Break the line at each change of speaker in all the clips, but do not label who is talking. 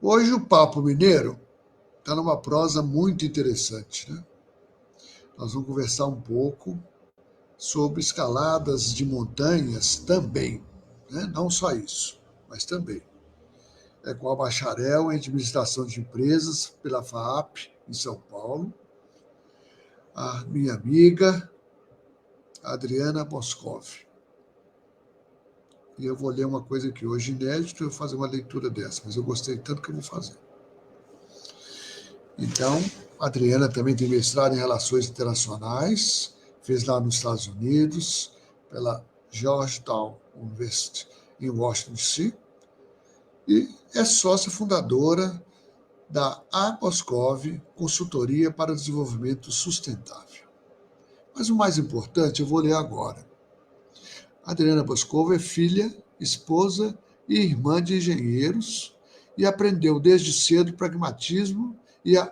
Hoje o Papo Mineiro está numa prosa muito interessante, né? Nós vamos conversar um pouco sobre escaladas de montanhas também, né? Não só isso, mas também. É com a bacharel em administração de empresas pela FAAP, em São Paulo, a minha amiga Adriana Boscov. E eu vou ler uma coisa aqui hoje inédito, eu vou fazer uma leitura dessa, mas eu gostei tanto que eu vou fazer. Então, a Adriana também tem mestrado em Relações Internacionais, fez lá nos Estados Unidos, pela Georgetown University, em Washington, D.C., e é sócia fundadora da Boscov Consultoria para Desenvolvimento Sustentável. Mas o mais importante eu vou ler agora. A Adriana Boscov é filha, esposa e irmã de engenheiros e aprendeu desde cedo o pragmatismo e a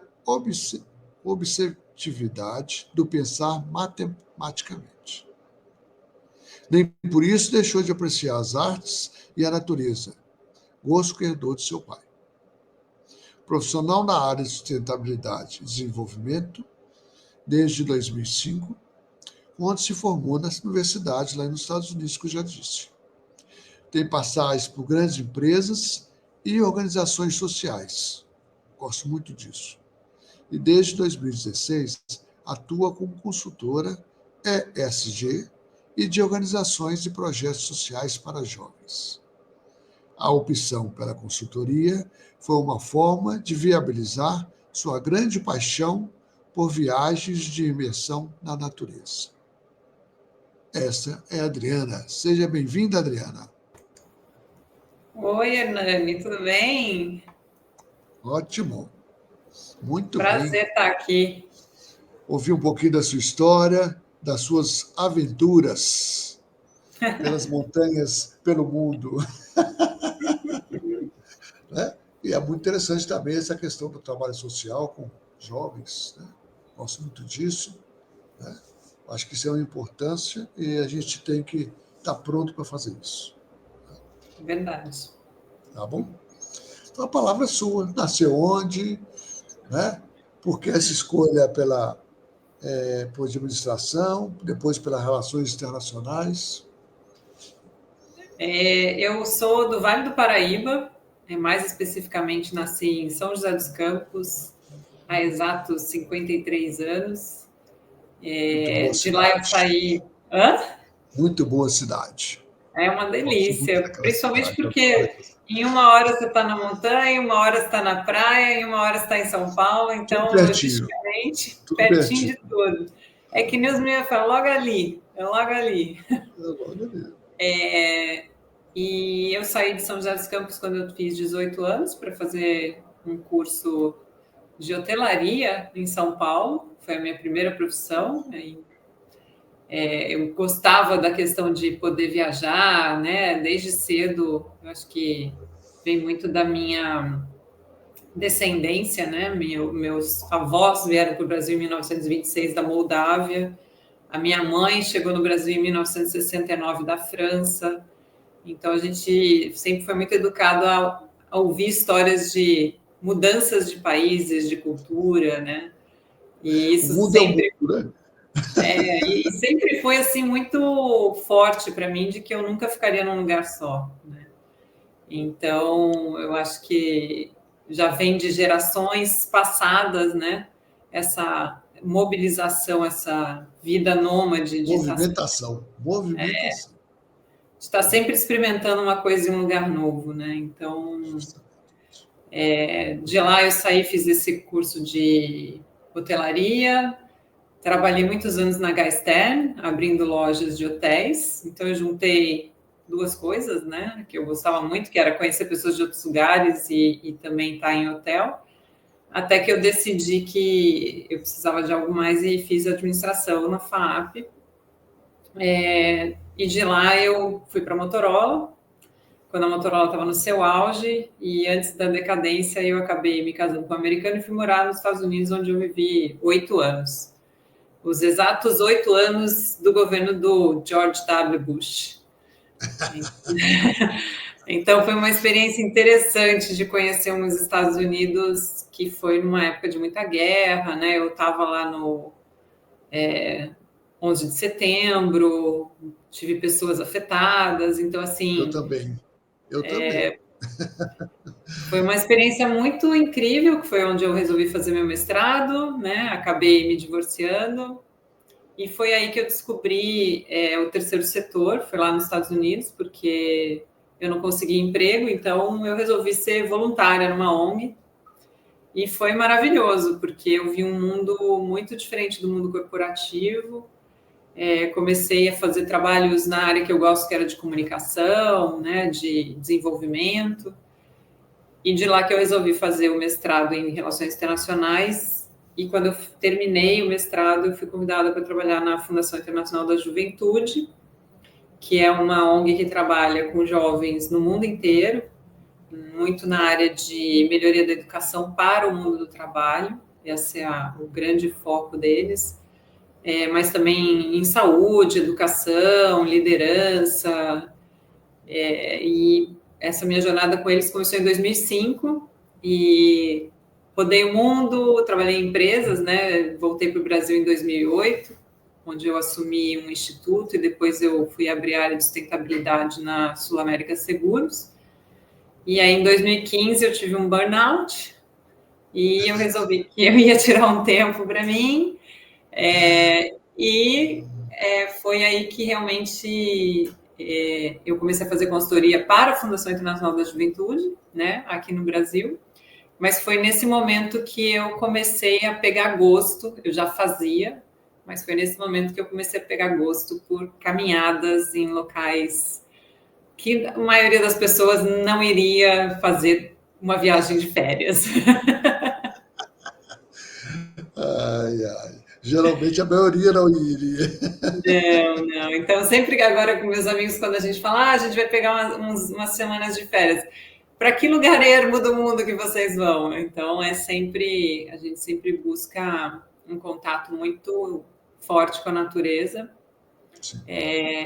objetividade do pensar matematicamente. Nem por isso deixou de apreciar as artes e a natureza, gosto que herdou de seu pai. Profissional na área de sustentabilidade e desenvolvimento desde 2005, onde se formou nas universidades lá nos Estados Unidos, que eu já disse. Tem passagens por grandes empresas e organizações sociais. Gosto muito disso. E desde 2016 atua como consultora ESG e de organizações e projetos sociais para jovens. A opção pela consultoria foi uma forma de viabilizar sua grande paixão por viagens de imersão na natureza. Essa é a Adriana. Seja bem-vinda, Adriana.
Oi, Hernani, tudo bem?
Ótimo. Muito
Prazer
bem.
estar aqui.
Ouvir um pouquinho da sua história, das suas aventuras pelas montanhas, pelo mundo. Né? E é muito interessante também essa questão do trabalho social com jovens. Né? Gosto muito disso. Né? Acho que isso é uma importância e a gente tem que estar pronto para fazer isso.
Verdade.
Tá bom? Então a palavra é sua. Nasceu onde? Né? Por que essa escolha por administração, depois pelas relações internacionais?
Eu sou do Vale do Paraíba, mais especificamente nasci em São José dos Campos, há exatos 53 anos. De lá eu saí... Hã?
Muito boa cidade.
É uma delícia, principalmente porque em uma hora você está na montanha, em uma hora você está na praia, em uma hora você está em São Paulo, então logisticamente pertinho de tudo. É que nem os meninos falam, logo ali, é logo ali. E eu saí de São José dos Campos quando eu fiz 18 anos para fazer um curso de hotelaria em São Paulo, foi a minha primeira profissão. Eu gostava da questão de poder viajar, né? Desde cedo, eu acho que vem muito da minha descendência, né? Meus avós vieram para o Brasil em 1926 da Moldávia, a minha mãe chegou no Brasil em 1969 da França, então a gente sempre foi muito educado a ouvir histórias de mudanças de países, de cultura, né? E isso sempre... e sempre foi assim muito forte para mim de que eu nunca ficaria num lugar só, né? Então eu acho que já vem de gerações passadas, né? Essa mobilização, essa vida nômade de
movimentação.
Está sempre experimentando uma coisa em um lugar novo, né? Então de lá eu saí, fiz esse curso de hotelaria. Trabalhei muitos anos na Gaistern, abrindo lojas de hotéis. Então, eu juntei duas coisas, né? Que eu gostava muito, que era conhecer pessoas de outros lugares e também estar em hotel. Até que eu decidi que eu precisava de algo mais e fiz administração na FAAP. E de lá eu fui para a Motorola, quando a Motorola estava no seu auge. E antes da decadência, eu acabei me casando com um americano e fui morar nos Estados Unidos, onde eu vivi 8 anos. Os exatos 8 anos do governo do George W. Bush. Então, foi uma experiência interessante de conhecer os Estados Unidos, que foi numa época de muita guerra, né? Eu estava lá no 11 de setembro, tive pessoas afetadas, então,
Eu
assim,
também. Eu também.
foi uma experiência muito incrível, que foi onde eu resolvi fazer meu mestrado, né? Acabei me divorciando, e foi aí que eu descobri o terceiro setor, foi lá nos Estados Unidos, porque eu não consegui emprego, então eu resolvi ser voluntária numa ONG, e foi maravilhoso, porque eu vi um mundo muito diferente do mundo corporativo. Comecei a fazer trabalhos na área que eu gosto, que era de comunicação, né, de desenvolvimento, e de lá que eu resolvi fazer o mestrado em Relações Internacionais, e quando eu terminei o mestrado, eu fui convidada para trabalhar na Fundação Internacional da Juventude, que é uma ONG que trabalha com jovens no mundo inteiro, muito na área de melhoria da educação para o mundo do trabalho, esse é o grande foco deles, mas também em saúde, educação, liderança, e essa minha jornada com eles começou em 2005 e rodei o mundo, trabalhei em empresas, né? Voltei para o Brasil em 2008, onde eu assumi um instituto e depois eu fui abrir a área de sustentabilidade na Sul América Seguros. E aí, em 2015, eu tive um burnout e eu resolvi que eu ia tirar um tempo para mim. Foi aí que realmente eu comecei a fazer consultoria para a Fundação Internacional da Juventude, né, aqui no Brasil. Mas foi nesse momento que eu comecei a pegar gosto, eu já fazia, mas foi nesse momento que eu comecei a pegar gosto por caminhadas em locais que a maioria das pessoas não iria fazer uma viagem de férias.
Ai, ai. Geralmente a maioria não iria.
Não, não. Então, sempre que agora com meus amigos, quando a gente fala, a gente vai pegar umas semanas de férias. Para que lugar ermo do mundo que vocês vão? Então, a gente sempre busca um contato muito forte com a natureza.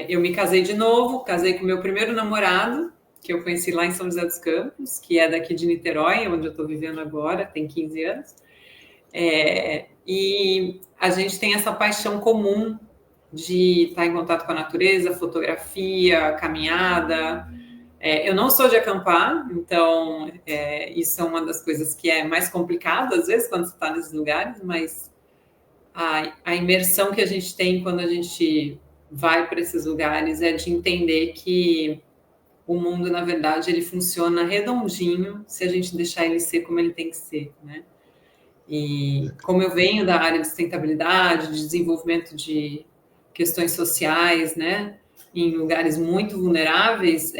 Eu me casei de novo, casei com meu primeiro namorado, que eu conheci lá em São José dos Campos, que é daqui de Niterói, onde eu estou vivendo agora, tem 15 anos. E a gente tem essa paixão comum de estar em contato com a natureza, fotografia, caminhada. Eu não sou de acampar, então isso é uma das coisas que é mais complicado, às vezes, quando você está nesses lugares, mas a imersão que a gente tem quando a gente vai para esses lugares é de entender que o mundo, na verdade, ele funciona redondinho se a gente deixar ele ser como ele tem que ser, né? E como eu venho da área de sustentabilidade, de desenvolvimento de questões sociais, né, em lugares muito vulneráveis,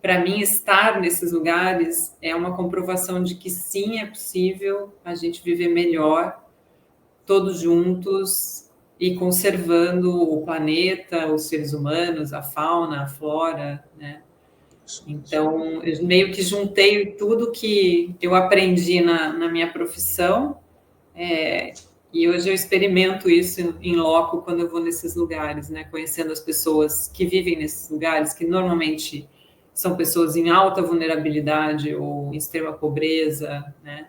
para mim estar nesses lugares é uma comprovação de que sim, é possível a gente viver melhor, todos juntos e conservando o planeta, os seres humanos, a fauna, a flora, né? Então, eu meio que juntei tudo que eu aprendi na minha profissão, e hoje eu experimento isso em loco quando eu vou nesses lugares, né? Conhecendo as pessoas que vivem nesses lugares, que normalmente são pessoas em alta vulnerabilidade ou em extrema pobreza, né?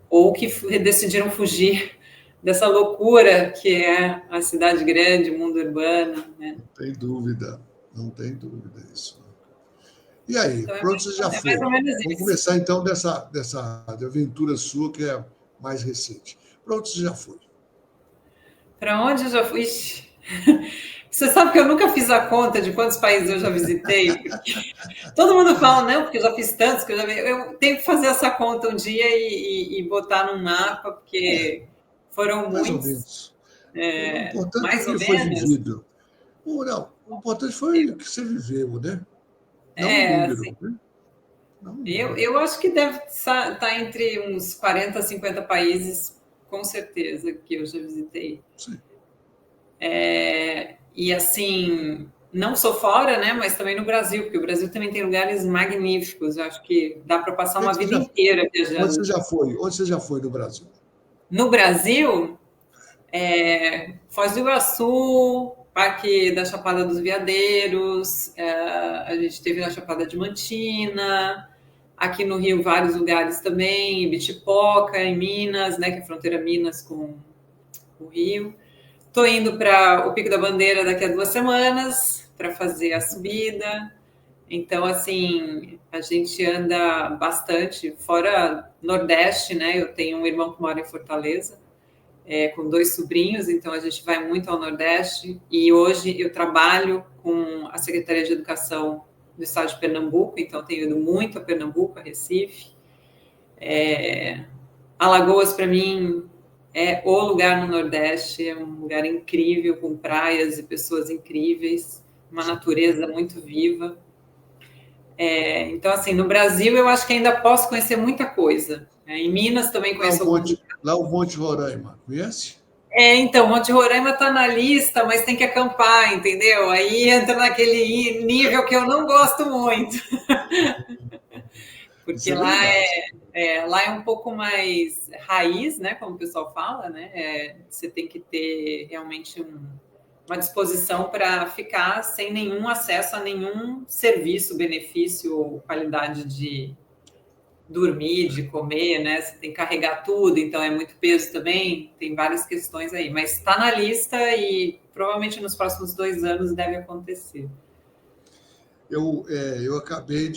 Ou que decidiram fugir dessa loucura que é a cidade grande, o mundo urbano, né?
Não tem dúvida, não tem dúvida isso. E aí,
Então,
para onde você já
mais
foi?
ou menos
Vamos
isso.
começar então dessa aventura sua, que é mais recente. Para onde você já foi?
Para onde eu já fui? Você sabe que eu nunca fiz a conta de quantos países eu já visitei? Todo mundo fala, não, porque eu já fiz tantos, que eu tenho que fazer essa conta um dia e botar num mapa, porque foram
Mais ou
muitos,
menos. O importante é o
mais ou
que foi
menos.
vivido. Não, o importante foi o que você viveu, né? Não o
Assim,
número. Né? Não o número.
eu acho que deve estar entre uns 40 a 50 países, com certeza, que eu já visitei.
Sim.
E assim, não só fora, né, mas também no Brasil, porque o Brasil também tem lugares magníficos. Eu acho que dá para passar uma vida inteira
Onde você
viajando.
já foi? Onde você já foi no Brasil?
No Brasil, Foz do Iguaçu, Parque da Chapada dos Veadeiros, a gente teve na Chapada Diamantina, aqui no Rio vários lugares também, em Bitipoca, em Minas, né, que é fronteira Minas com o Rio. Estou indo para o Pico da Bandeira daqui a 2 semanas para fazer a subida. Então, assim, a gente anda bastante, fora Nordeste, né? Eu tenho um irmão que mora em Fortaleza, com 2 sobrinhos, então a gente vai muito ao Nordeste. E hoje eu trabalho com a Secretaria de Educação do Estado de Pernambuco, então tenho ido muito a Pernambuco, a Recife. Alagoas, para mim, é o lugar no Nordeste, é um lugar incrível, com praias e pessoas incríveis, uma natureza muito viva. Então, assim, no Brasil eu acho que ainda posso conhecer muita coisa. Em Minas também conheço alguns.
Lá o Monte Roraima, conhece?
Então, Monte Roraima está na lista, mas tem que acampar, entendeu? Aí entra naquele nível que eu não gosto muito. Porque lá é um pouco mais raiz, né? Como o pessoal fala, né? Você tem que ter realmente uma disposição para ficar sem nenhum acesso a nenhum serviço, benefício ou qualidade de dormir, de comer, né? Você tem que carregar tudo, então é muito peso também, tem várias questões aí, mas está na lista e provavelmente nos próximos 2 anos deve acontecer.
Eu acabei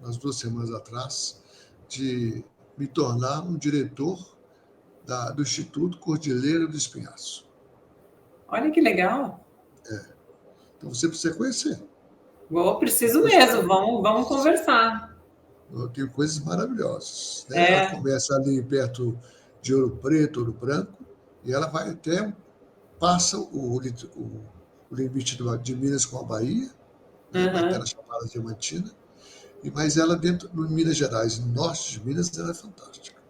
umas 2 semanas atrás, de me tornar um diretor do Instituto Cordilheira do Espinhaço.
Olha que legal.
Então você precisa conhecer.
Preciso mesmo, vamos conversar.
Tem coisas maravilhosas. Né? Ela começa ali perto de Ouro Preto, Ouro Branco, e ela vai passa o limite de Minas com a Bahia, né? Vai até na Chapada Diamantina, mas ela dentro de Minas Gerais, no norte de Minas, ela é fantástica.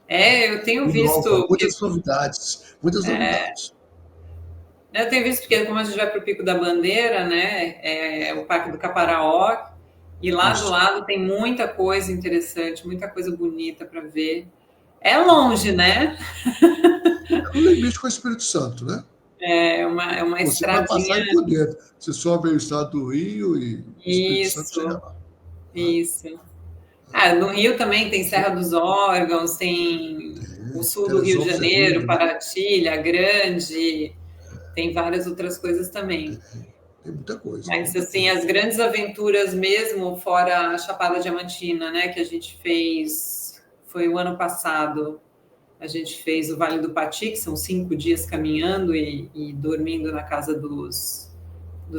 Eu tenho visto.
Muitas novidades, muitas novidades.
Eu tenho visto porque como a gente vai para o Pico da Bandeira, né? É o Parque do Caparaó, e lá do lado tem muita coisa interessante, muita coisa bonita para ver. É longe, né?
É no limite com o Espírito Santo, né?
É uma
Você vai passar
estradinha.
aí por dentro. Você sobe aí o estado do Rio e o Espírito Santo chega lá.
Isso. No Rio também tem Serra dos Órgãos, tem o sul do Rio de Janeiro, Paraty, Grande, tem várias outras coisas também.
Tem muita coisa.
Mas, assim, as grandes aventuras mesmo, fora a Chapada Diamantina, né, que a gente fez, foi o ano passado, a gente fez o Vale do Pati, que são 5 dias caminhando e dormindo na casa dos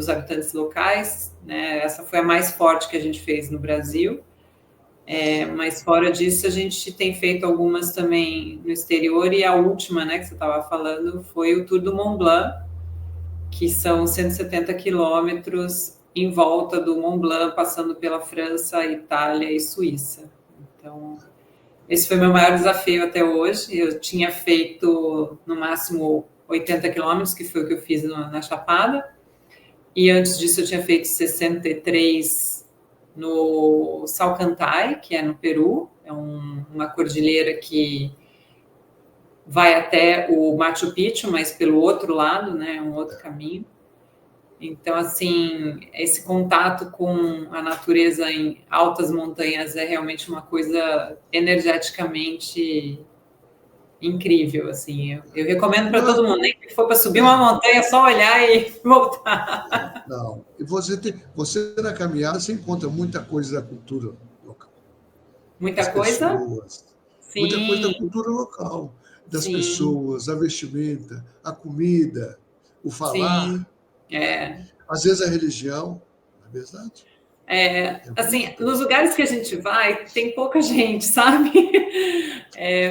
habitantes locais, né? Essa foi a mais forte que a gente fez no Brasil. Mas fora disso, a gente tem feito algumas também no exterior, e a última, né, que você estava falando, foi o Tour do Mont Blanc, que são 170 quilômetros em volta do Mont Blanc, passando pela França, Itália e Suíça. Então, esse foi meu maior desafio até hoje. Eu tinha feito no máximo 80 quilômetros, que foi o que eu fiz na Chapada, e antes disso eu tinha feito 63 no Salcantay, que é no Peru, é uma cordilheira que vai até o Machu Picchu, mas pelo outro lado, né, um outro caminho. Então, assim, esse contato com a natureza em altas montanhas é realmente uma coisa energeticamente incrível, assim. Eu recomendo para todo mundo, nem que for para subir uma montanha, só olhar e voltar.
Não. E você na caminhada, você encontra muita coisa da cultura local.
Muita coisa?
Pessoas,
Sim.
Muita coisa da cultura local. Das pessoas, a vestimenta, a comida, o falar.
Sim.
Às vezes a religião, não é verdade?
Assim, nos lugares que a gente vai, tem pouca gente, sabe?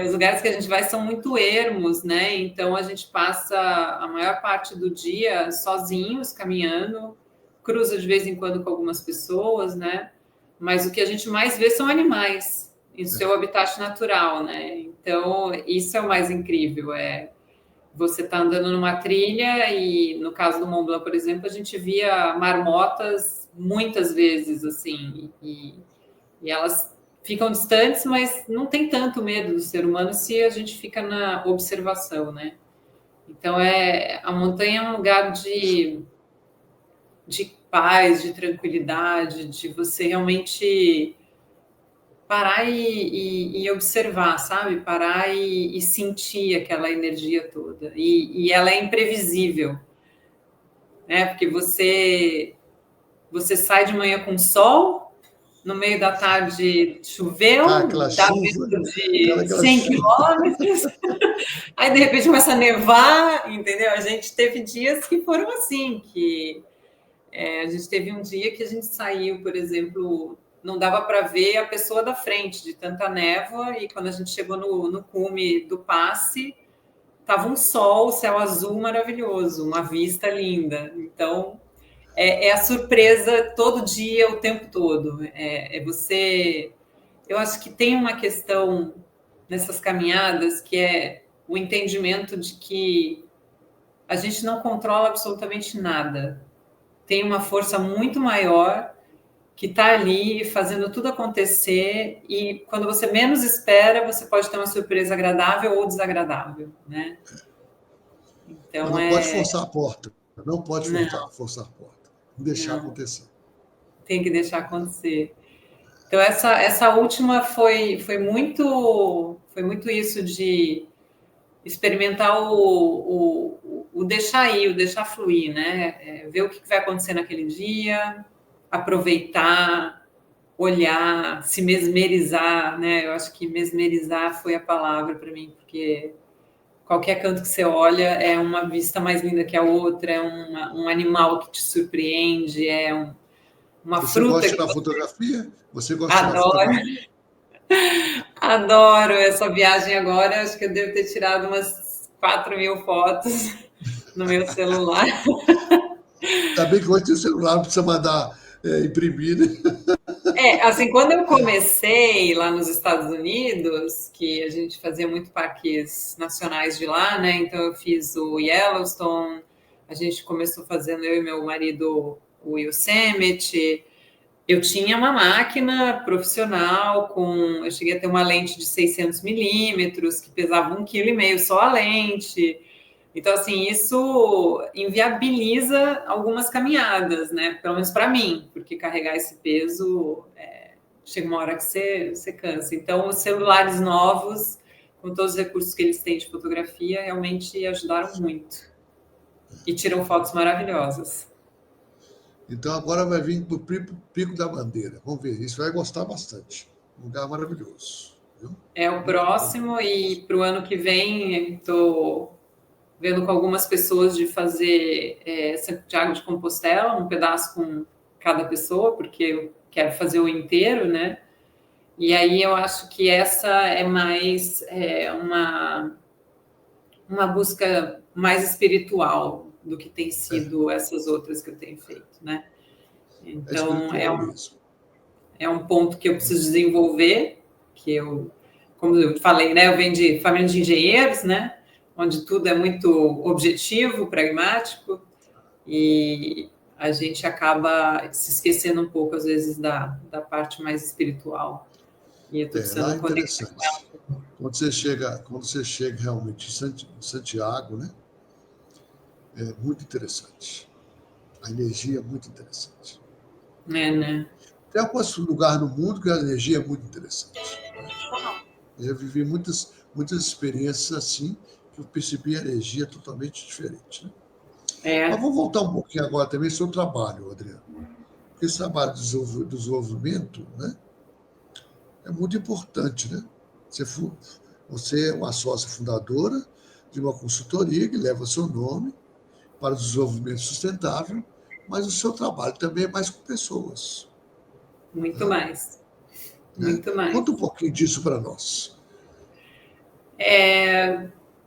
Os lugares que a gente vai são muito ermos, né? Então a gente passa a maior parte do dia sozinhos, caminhando, cruza de vez em quando com algumas pessoas, né? Mas o que a gente mais vê são animais em seu habitat natural, né? Então isso é o mais incrível, você está andando numa trilha e, no caso do Mont Blanc, por exemplo, a gente via marmotas muitas vezes, assim, e elas ficam distantes, mas não tem tanto medo do ser humano se a gente fica na observação, né? Então, a montanha é um lugar de paz, de tranquilidade, de você realmente parar e observar, sabe? Parar e sentir aquela energia toda. E ela é imprevisível, né? Porque você sai de manhã com sol, no meio da tarde
Aquela
choveu, dá
chuva,
vento de
aquela
100
chuva.
quilômetros, aí de repente começa a nevar, entendeu? A gente teve dias que foram assim, que a gente teve um dia que a gente saiu, por exemplo, não dava para ver a pessoa da frente de tanta névoa, e quando a gente chegou no cume do passe, tava um sol, céu azul maravilhoso, uma vista linda. Então, é a surpresa todo dia, o tempo todo. Você. Eu acho que tem uma questão nessas caminhadas que é o entendimento de que a gente não controla absolutamente nada. Tem uma força muito maior que está ali fazendo tudo acontecer, e quando você menos espera, você pode ter uma surpresa agradável ou desagradável, né?
Mas
Então
não pode forçar a porta. Não pode
não,
forçar a porta. Deixar
não,
acontecer.
tem que deixar acontecer. Então essa última foi muito isso de experimentar o deixar ir, o deixar fluir, né? Ver o que vai acontecer naquele dia, aproveitar, olhar, se mesmerizar, né? Eu acho que mesmerizar foi a palavra para mim, porque qualquer canto que você olha é uma vista mais linda que a outra, é um animal que te surpreende, uma
Você gosta
fruta
de
que
tirar
você
fotografia? Você gosta de tirar
adora.
fotografia?
Adoro essa viagem agora. Acho que eu devo ter tirado umas 4.000 fotos no meu celular.
Ainda bem que hoje tem celular, não precisa mandar imprimir, né?
Assim, quando eu comecei lá nos Estados Unidos, que a gente fazia muito parques nacionais de lá, né? Então eu fiz o Yellowstone, a gente começou fazendo, eu e meu marido, o Yosemite. Eu tinha uma máquina profissional eu cheguei a ter uma lente de 600 milímetros que pesava 1,5 kg só a lente. Então, assim, isso inviabiliza algumas caminhadas, né? Pelo menos para mim, porque carregar esse peso chega uma hora que você cansa. Então, os celulares novos, com todos os recursos que eles têm de fotografia, realmente ajudaram muito. E tiram fotos maravilhosas.
Então agora vai vir para o Pico da Bandeira. Vamos ver, isso vai gostar bastante. Um lugar maravilhoso. Viu?
É o
Muito
próximo,
maravilhoso.
e para o ano que vem estou vendo com algumas pessoas de fazer Santiago de Compostela, um pedaço com cada pessoa, porque eu quero fazer o inteiro, né? E aí eu acho que essa é mais uma busca mais espiritual do que tem sido essas outras que eu tenho feito, né?
É
Então
espiritual mesmo.
é um ponto que eu preciso desenvolver, como eu falei, né? Eu venho de família de engenheiros, né? Onde tudo é muito objetivo, pragmático, e a gente acaba se esquecendo um pouco, às vezes, da parte mais espiritual. E eu estou
Lá
precisando
é
conectar.
interessante. Quando você chega realmente em Santiago, né? É muito interessante. A energia é muito interessante.
Né?
Tem alguns lugares no mundo que a energia é muito interessante. Né? Eu já vivi muitas experiências assim, que eu percebi a energia totalmente diferente. Né? Mas
É,
vamos voltar um pouquinho agora também sobre o trabalho, Adriano. Porque esse trabalho de desenvolvimento, né, é muito importante. Né? Você é uma sócia fundadora de uma consultoria que leva seu nome para o desenvolvimento sustentável, mas o seu trabalho também é mais com pessoas.
muito
Né?
mais.
Né?
Muito mais.
Conta um pouquinho disso para nós.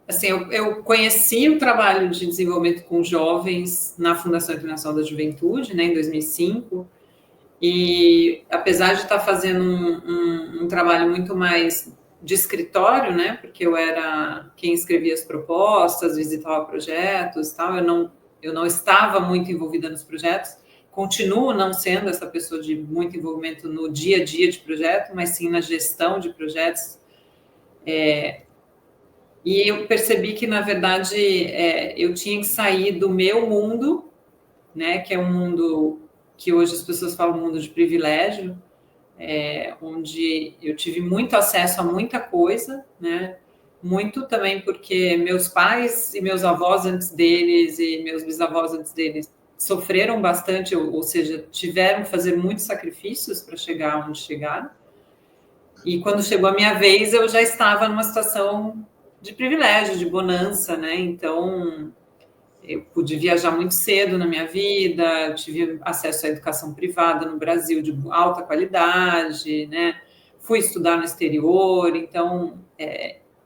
Assim, eu conheci o trabalho de desenvolvimento com jovens na Fundação Internacional da Juventude, né, em 2005, e apesar de estar fazendo um trabalho muito mais de escritório, né, porque eu era quem escrevia as propostas, visitava projetos e tal, eu não estava muito envolvida nos projetos, continuo não sendo essa pessoa de muito envolvimento no dia a dia de projeto, mas sim na gestão de projetos. E eu percebi que, na verdade, eu tinha que sair do meu mundo, né, que é um mundo que hoje as pessoas falam mundo de privilégio, onde eu tive muito acesso a muita coisa, né, muito também porque meus pais e meus avós antes deles e meus bisavós antes deles sofreram bastante, ou seja, tiveram que fazer muitos sacrifícios para chegar onde chegaram. E quando chegou a minha vez, eu já estava numa situação de privilégio, de bonança, né? Então, eu pude viajar muito cedo na minha vida, tive acesso à educação privada no Brasil de alta qualidade, né? Fui estudar no exterior, então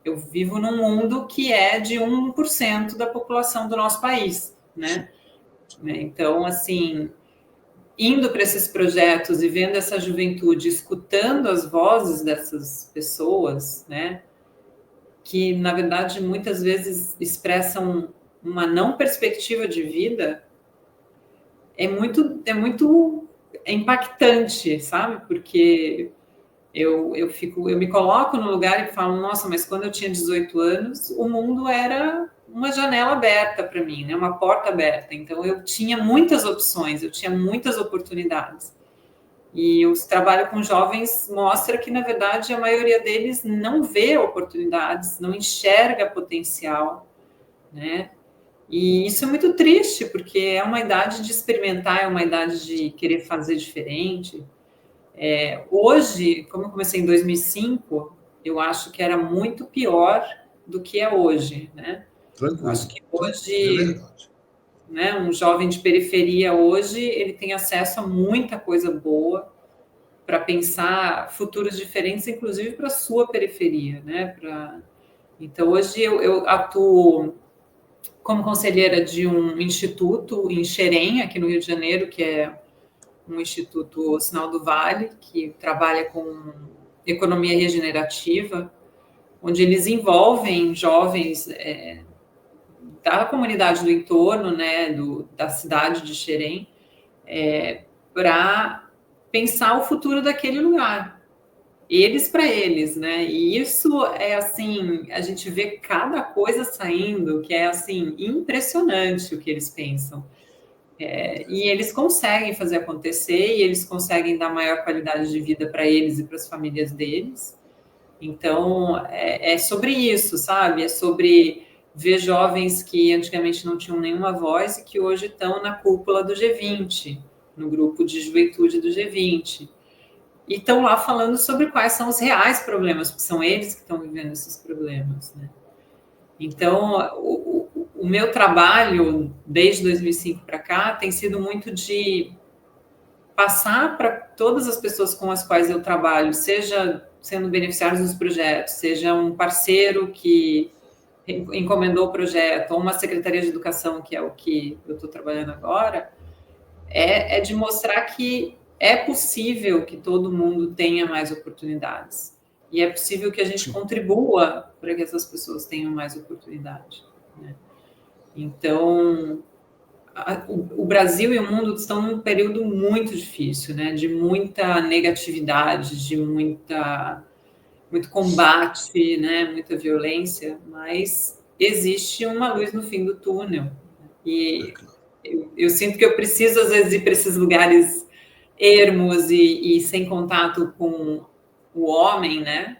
eu vivo num mundo que é de 1% da população do nosso país, né? Então, assim, indo para esses projetos e vendo essa juventude, escutando as vozes dessas pessoas, né? Que, na verdade, muitas vezes expressam uma não perspectiva de vida, é muito impactante, sabe? Porque eu me coloco no lugar e falo, nossa, mas quando eu tinha 18 anos, o mundo era uma janela aberta para mim, né? Uma porta aberta. Então eu tinha muitas opções, eu tinha muitas oportunidades. E o trabalho com jovens mostra que, na verdade, a maioria deles não vê oportunidades, não enxerga potencial, né? E isso é muito triste, porque é uma idade de experimentar, é uma idade de querer fazer diferente. Hoje, como eu comecei em 2005, eu acho que era muito pior do que é hoje, né? Eu acho
Tranquilo.
que
É
hoje,
verdade.
né, um jovem de periferia hoje, ele tem acesso a muita coisa boa para pensar futuros diferentes, inclusive para a sua periferia, né? Então, hoje eu atuo como conselheira de um instituto em Xerém, aqui no Rio de Janeiro, que é um instituto Sinal do Vale, que trabalha com economia regenerativa, onde eles envolvem jovens da comunidade do entorno, né, da cidade de Xerém, para pensar o futuro daquele lugar. Eles para eles, né? E isso é assim, a gente vê cada coisa saindo que é assim impressionante o que eles pensam. E eles conseguem fazer acontecer e eles conseguem dar maior qualidade de vida para eles e para as famílias deles. Então, é sobre isso, sabe? É sobre ver jovens que antigamente não tinham nenhuma voz e que hoje estão na cúpula do G20, no grupo de juventude do G20. E estão lá falando sobre quais são os reais problemas, porque são eles que estão vivendo esses problemas, né? Então, o meu trabalho, desde 2005 para cá, tem sido muito de passar para todas as pessoas com as quais eu trabalho, seja sendo beneficiários dos projetos, seja um parceiro que encomendou o projeto, ou uma secretaria de educação, que é o que eu estou trabalhando agora, é de mostrar que é possível que todo mundo tenha mais oportunidades. E é possível que a gente contribua para que essas pessoas tenham mais oportunidade, né? Então, o Brasil e o mundo estão num período muito difícil, né? De muita negatividade, de muito combate, né? Muita violência, mas existe uma luz no fim do túnel. E eu sinto que eu preciso, às vezes, ir para esses lugares ermos e sem contato com o homem, né?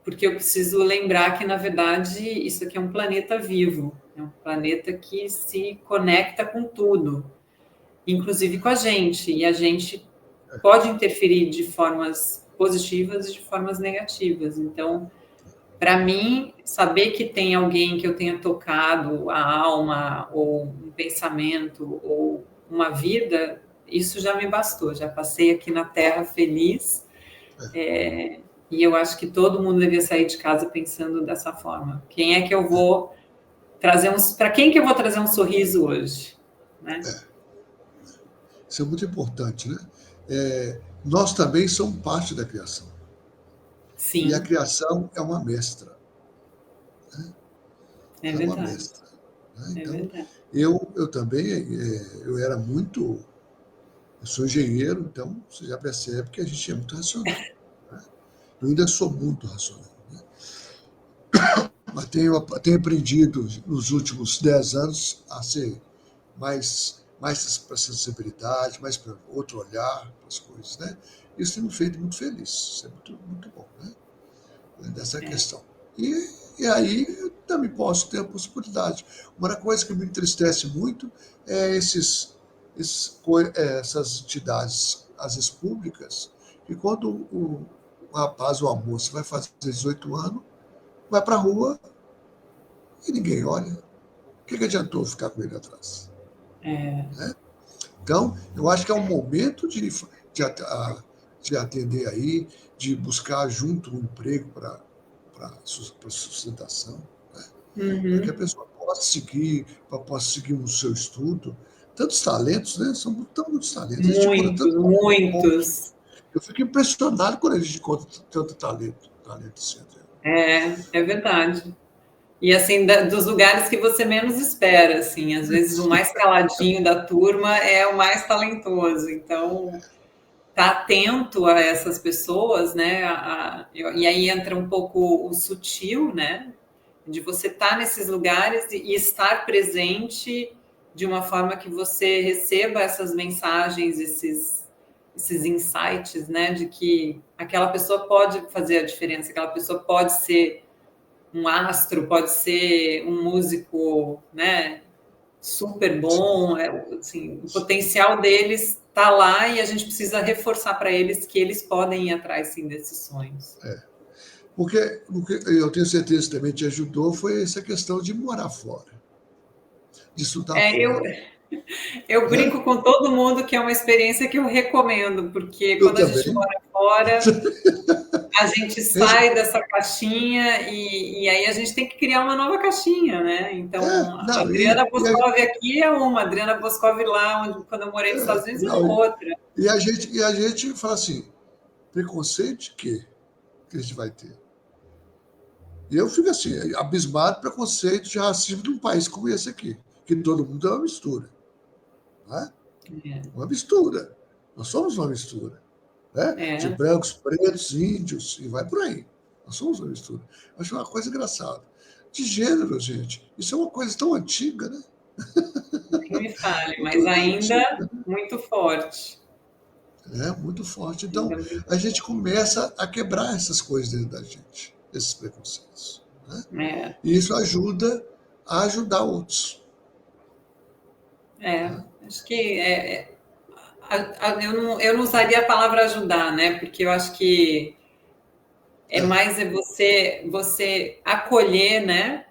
Porque eu preciso lembrar que, na verdade, isso aqui é um planeta vivo, é um planeta que se conecta com tudo, inclusive com a gente, e a gente pode interferir de formas positivas e de formas negativas. Então, para mim, saber que tem alguém que eu tenha tocado a alma, ou um pensamento, ou uma vida, isso já me bastou. Já passei aqui na Terra feliz, e eu acho que todo mundo devia sair de casa pensando dessa forma. Quem é que eu vou trazer para quem que eu vou trazer um sorriso hoje, né?
Isso é muito importante, né? Nós também somos parte da criação.
Sim.
E a criação é uma mestra. Né?
É
Ela
verdade.
É uma mestra. Né? Então,
verdade.
Eu também, eu era muito... Eu sou engenheiro, então você já percebe que a gente é muito racional. Né? Eu ainda sou muito racional. Né? Mas tenho aprendido nos últimos 10 anos a ser mais para sensibilidade, mais para outro olhar para as coisas, né? Isso tem me feito muito feliz, isso é muito bom, né? Dessa
É.
questão. E aí eu também posso ter a possibilidade. Uma coisa que me entristece muito é essas entidades, as vezes públicas, que quando o rapaz ou a moça vai fazer 18 anos, vai para a rua e ninguém olha. O que adiantou ficar com ele atrás?
É.
Né? Então, eu acho que é um momento de atender aí, de buscar junto um emprego para sustentação, né? Para que a
Uhum.
pessoa possa seguir o seu estudo. Tantos talentos, né? São muitos talentos. A gente encontra
Muitos,
tanto bom.
muitos.
Eu fico impressionado quando a gente encontra tanto talento assim.
É verdade. E assim, dos lugares que você menos espera, assim, às vezes o mais caladinho da turma é o mais talentoso. Então, tá atento a essas pessoas, né? E aí entra um pouco o sutil, né? De você estar nesses lugares e estar presente de uma forma que você receba essas mensagens, esses insights, né? De que aquela pessoa pode fazer a diferença, aquela pessoa pode ser um astro, pode ser um músico, né? Super bom, assim, o potencial deles está lá e a gente precisa reforçar para eles que eles podem ir atrás sim desses sonhos.
Porque o que eu tenho certeza que também te ajudou foi essa questão de morar fora, de estudar
É, eu,
fora.
eu
Né?
brinco com todo mundo que é uma experiência que eu recomendo, porque
Eu
quando a gente
também.
mora fora, a gente
Esse-
sai dessa caixinha e aí a gente tem que criar uma nova caixinha, né? Então, a
não,
Adriana Boscov aqui é uma, a Adriana Boscov lá, quando eu morei nos Estados Unidos, é
não,
outra.
e a gente fala assim, preconceito de quê que a gente vai ter? E eu fico assim, abismado preconceito de racismo de um país como esse aqui, que todo mundo é uma mistura. Né? Uma mistura. Nós somos uma mistura. Né? De
É,
brancos, pretos, índios, e vai por aí. Nós somos uma mistura. Eu acho uma coisa engraçada. De gênero, gente. Isso é uma coisa tão antiga, né?
nem me fale, mas
Muito
ainda
antiga,
muito forte.
né? Muito forte. Então,
Ainda muito
a gente
forte.
começa a quebrar essas coisas dentro da gente, esses preconceitos. Né?
É,
E isso ajuda a ajudar outros. Né?
acho que eu não usaria a palavra ajudar, né? Porque eu acho que é
É,
mais você acolher, né,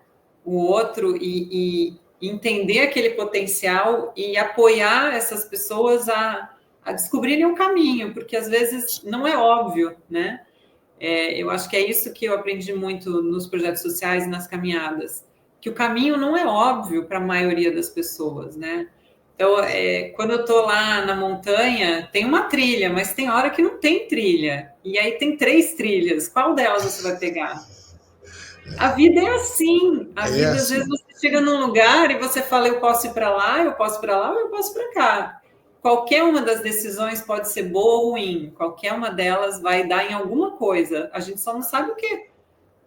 o outro e entender aquele potencial e apoiar essas pessoas a descobrirem um caminho, porque às vezes não é óbvio, né? Eu acho que é isso que eu aprendi muito nos projetos sociais e nas caminhadas, que o caminho não é óbvio para a maioria das pessoas, né? Então, quando eu estou lá na montanha, tem uma trilha, mas tem hora que não tem trilha. E aí tem 3 trilhas. Qual delas você vai pegar? A vida é assim. A
é
vida, às vezes,
assim.
você chega num lugar e você fala, eu posso ir para lá, eu posso ir para lá, ou eu posso ir para cá. Qualquer uma das decisões pode ser boa ou ruim. Qualquer uma delas vai dar em alguma coisa. A gente só não sabe o quê,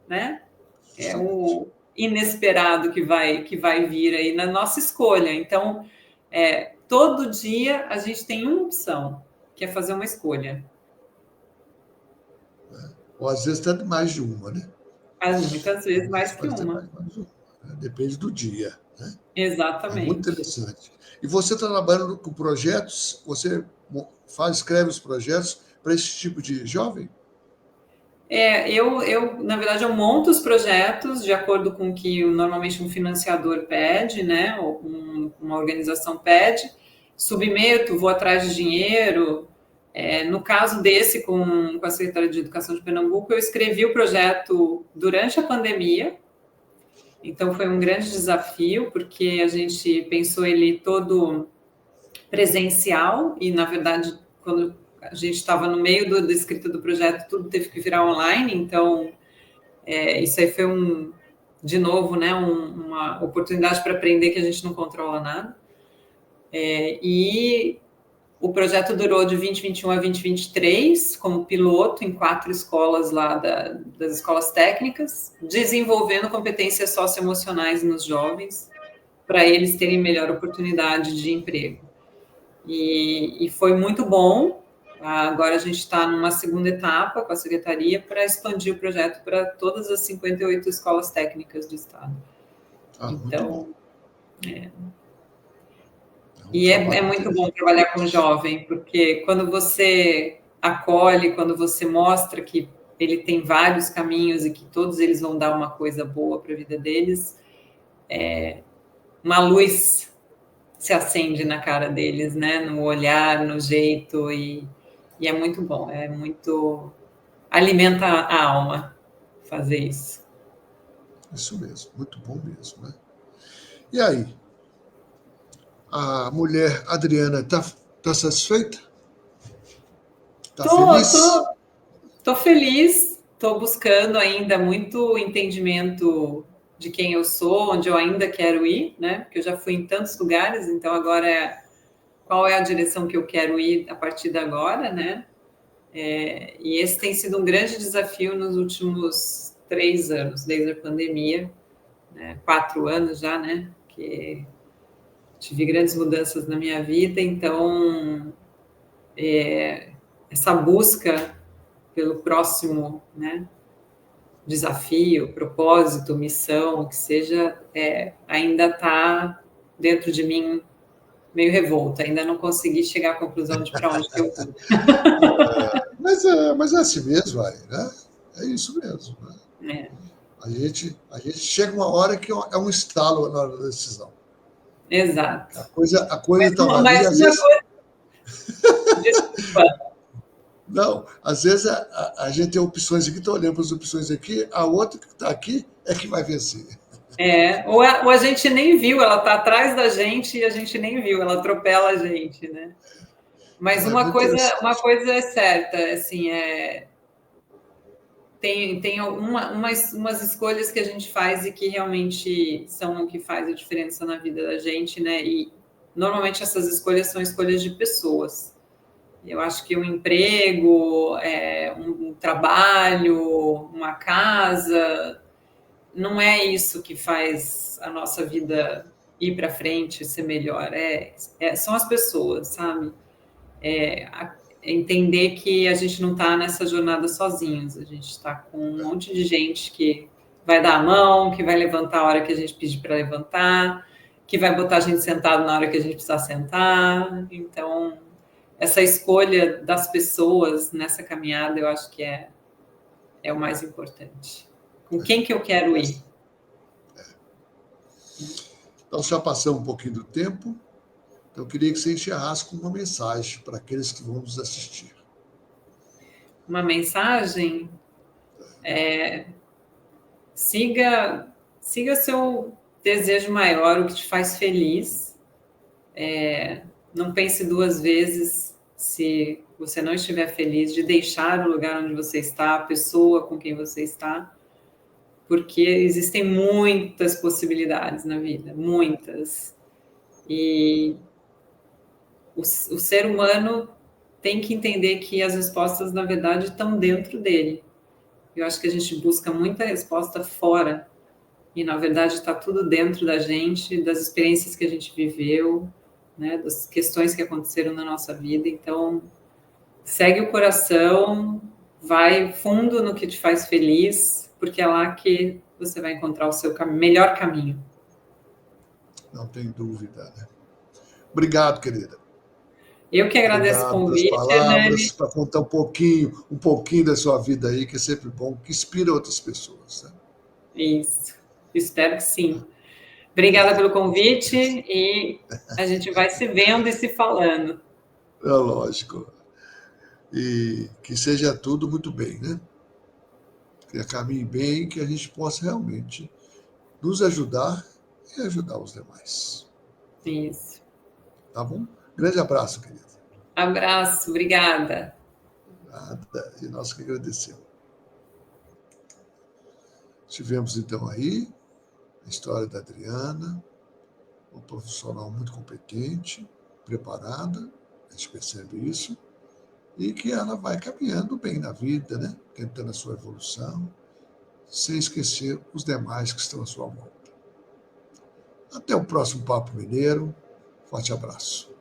né? É
Justamente.
o inesperado que vai vir aí na nossa escolha. Então, todo dia a gente tem uma opção, que é fazer uma escolha.
Ou às vezes até mais de uma, né?
Muitas vezes mais que
Pode ter
uma.
mais de uma. Né? Depende do dia. Né? É muito
Exatamente.
interessante. E você está trabalhando com projetos, você escreve os projetos para esse tipo de jovem?
Na verdade, eu monto os projetos de acordo com o que normalmente um financiador pede, né? Ou uma organização pede, submeto, vou atrás de dinheiro. No caso desse, com a Secretaria de Educação de Pernambuco, eu escrevi o projeto durante a pandemia, então foi um grande desafio, porque a gente pensou ele todo presencial, e na verdade, quando a gente estava no meio da escrita do projeto, tudo teve que virar online, então isso aí foi de novo, né, uma oportunidade para aprender que a gente não controla nada. E O projeto durou de 2021 a 2023, como piloto em 4 escolas lá das escolas técnicas, desenvolvendo competências socioemocionais nos jovens, para eles terem melhor oportunidade de emprego. E foi muito bom. Agora a gente está numa segunda etapa com a secretaria para expandir o projeto para todas as 58 escolas técnicas do estado.
Muito bom.
Então, é muito bom trabalhar com jovem, porque quando você acolhe, quando você mostra que ele tem vários caminhos e que todos eles vão dar uma coisa boa para a vida deles, uma luz se acende na cara deles, né? No olhar, no jeito, e é muito bom, alimenta a alma fazer isso.
Isso mesmo, muito bom mesmo, né? E aí? A mulher Adriana tá satisfeita? Tá feliz?
Tô feliz, tô buscando ainda muito entendimento de quem eu sou, onde eu ainda quero ir, né? Porque eu já fui em tantos lugares, então agora qual é a direção que eu quero ir a partir de agora, né? E esse tem sido um grande desafio nos últimos 3 anos, desde a pandemia, né? 4 anos já, né? Que tive grandes mudanças na minha vida, então essa busca pelo próximo, né? Desafio, propósito, missão, o que seja, ainda está dentro de mim meio revolta, ainda não consegui chegar à conclusão de para onde que eu vou.
Mas é assim mesmo, aí, né? É isso mesmo, né?
É,
A gente chega uma hora que é um estalo na hora da decisão.
exato.
A coisa estava ali,
Mas
às
uma
vezes.
coisa. Desculpa.
Não, às vezes a gente tem opções aqui, está olhando para as opções aqui, a outra que está aqui é que vai vencer.
Ou a gente nem viu, ela está atrás da gente e a gente nem viu, ela atropela a gente, né? Mas
Não, é muito
uma
interessante.
coisa é certa, assim, tem umas escolhas que a gente faz e que realmente são o que faz a diferença na vida da gente, né? E normalmente essas escolhas são escolhas de pessoas. Eu acho que um emprego, um trabalho, uma casa, não é isso que faz a nossa vida ir para frente, ser melhor. São as pessoas, sabe? Entender que a gente não está nessa jornada sozinhos, a gente está com um monte de gente que vai dar a mão, que vai levantar a hora que a gente pedir para levantar, que vai botar a gente sentado na hora que a gente precisar sentar. Então, essa escolha das pessoas nessa caminhada, eu acho que é o mais importante. Com quem que eu quero ir?
Então, já passamos um pouquinho do tempo, então eu queria que você encerrasse com uma mensagem para aqueles que vão nos assistir.
Uma mensagem? Siga seu desejo maior, o que te faz feliz. Não pense 2 vezes se você não estiver feliz de deixar o lugar onde você está, a pessoa com quem você está, porque existem muitas possibilidades na vida, muitas. E o ser humano tem que entender que as respostas, na verdade, estão dentro dele. Eu acho que a gente busca muita resposta fora, e na verdade está tudo dentro da gente, das experiências que a gente viveu, né, das questões que aconteceram na nossa vida. Então, segue o coração, vai fundo no que te faz feliz, porque é lá que você vai encontrar o seu melhor caminho.
Não tem dúvida, né? Obrigado, querida.
Eu que agradeço o
Obrigado pelas
convite,
palavras,
Hernani.
para contar um pouquinho da sua vida aí, que é sempre bom, que inspira outras pessoas. Né?
Isso, espero que sim. Obrigada pelo convite e a gente vai se vendo e se falando.
É lógico. E que seja tudo muito bem, né? Que caminhe bem, que a gente possa realmente nos ajudar e ajudar os demais.
Isso.
Tá bom? Grande abraço, querido.
Abraço, obrigada.
Nada. E nós que agradecemos. Tivemos então aí a história da Adriana, uma profissional muito competente, preparada, gente percebe isso, e que ela vai caminhando bem na vida, né? Tentando a sua evolução, sem esquecer os demais que estão à sua volta. Até o próximo Papo Mineiro. Forte abraço.